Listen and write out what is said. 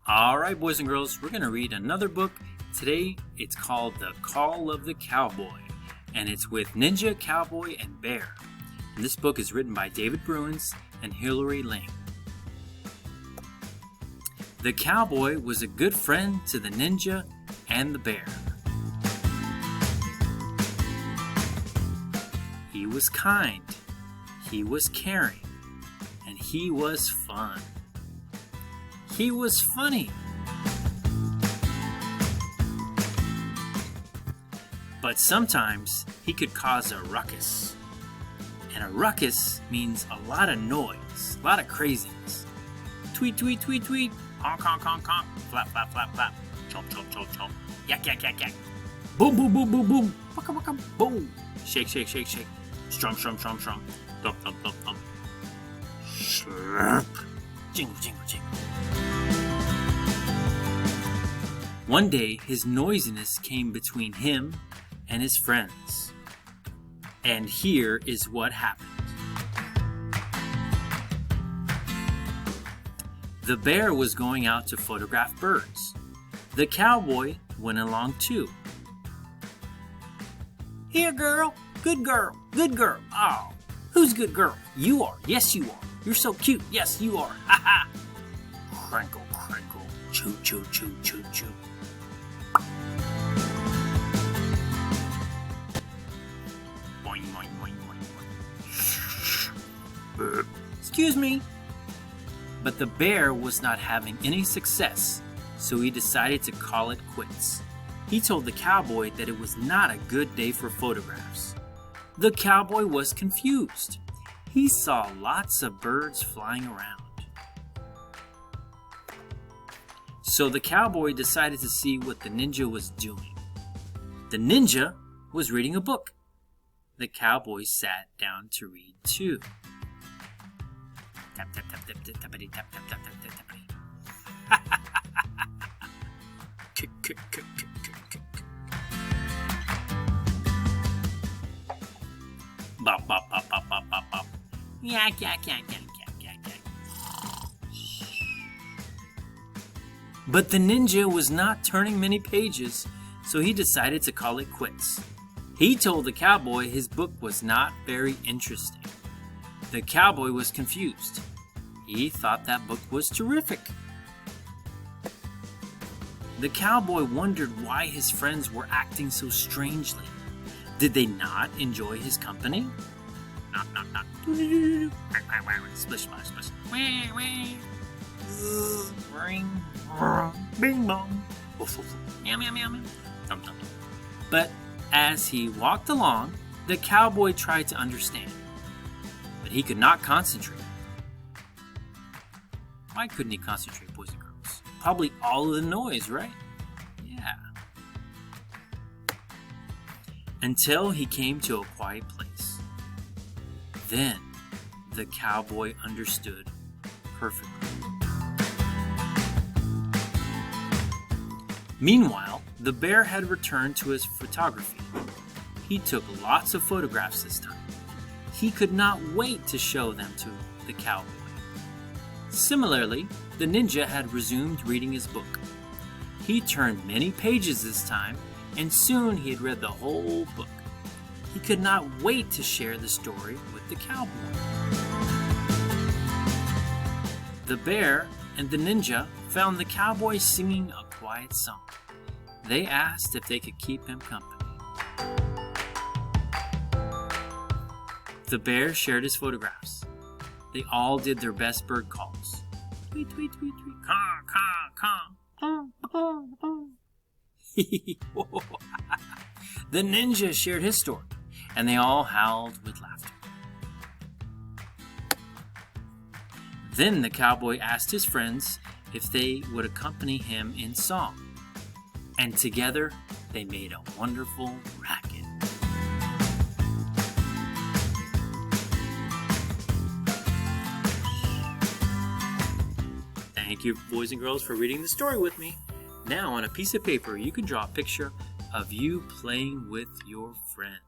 Alright, boys and girls, we're going to read another book. Today, it's called The Call of the Cowboy, and it's with Ninja, Cowboy, and Bear. And this book is written by David Bruins and Hilary Lang. The cowboy was a good friend to the ninja and the bear. He was kind, he was caring, and he was fun. He was funny. But sometimes he could cause a ruckus. And a ruckus means a lot of noise, a lot of craziness. Tweet, tweet, tweet, tweet. Honk, honk, honk, honk. Flap, flap, flap, flap. Chomp, chomp, chomp, chomp. Yak, yak, yak, yak. Boom, boom, boom, boom, boom. Waka, waka, boom. Shake, shake, shake, shake. Strum, strum, strum, strum. Thump, thump, thump, thump. Slurp. Jingle, jingle, jingle. One day, his noisiness came between him and his friends. And here is what happened. The bear was going out to photograph birds. The cowboy went along too. Here, girl. Good girl. Good girl. Oh, who's good girl? You are. Yes, you are. You're so cute. Yes, you are. Ha ha. Crinkle, crinkle. Choo, choo, choo, choo, choo. Boing, boing, boing, boing, boing. Excuse me. But the bear was not having any success, so he decided to call it quits. He told the cowboy that it was not a good day for photographs. The cowboy was confused. He saw lots of birds flying around. So the cowboy decided to see what the ninja was doing. The ninja was reading a book. The cowboy sat down to read too. Tap, tap, tap, tap, tap, tappity, tap, tap, tap, tap, tap, tappity. Kick, kick, kick, kick, kick, kick. Bop, bop, bop, bop, bop, bop, bop. Yak, yak, yak, yak, yak, yak, yak. But the ninja was not turning many pages, so he decided to call it quits. He told the cowboy his book was not very interesting. The cowboy was confused. He thought that book was terrific. The cowboy wondered why his friends were acting so strangely. Did they not enjoy his company? Knock, knock, knock. Splish, splash, splish. Ring. Bing bong. Meow, meow, meow, meow. Dum, dum. But as he walked along, the cowboy tried to understand. But he could not concentrate. Why couldn't he concentrate, boys and girls? Probably all of the noise, right? Yeah. Until he came to a quiet place. Then the cowboy understood perfectly. Meanwhile, the bear had returned to his photography. He took lots of photographs this time. He could not wait to show them to the cowboy. Similarly, the ninja had resumed reading his book. He turned many pages this time, and soon he had read the whole book. He could not wait to share the story with the cowboy. The bear and the ninja found the cowboy singing a quiet song. They asked if they could keep him company. The bear shared his photographs. They all did their best bird calls. Tweet, tweet, tweet, tweet. Caw, caw, caw. The ninja shared his story, and they all howled with laughter. Then the cowboy asked his friends if they would accompany him in song, and together they made a wonderful racket. Thank you, boys and girls, for reading the story with me. Now, on a piece of paper, you can draw a picture of you playing with your friends.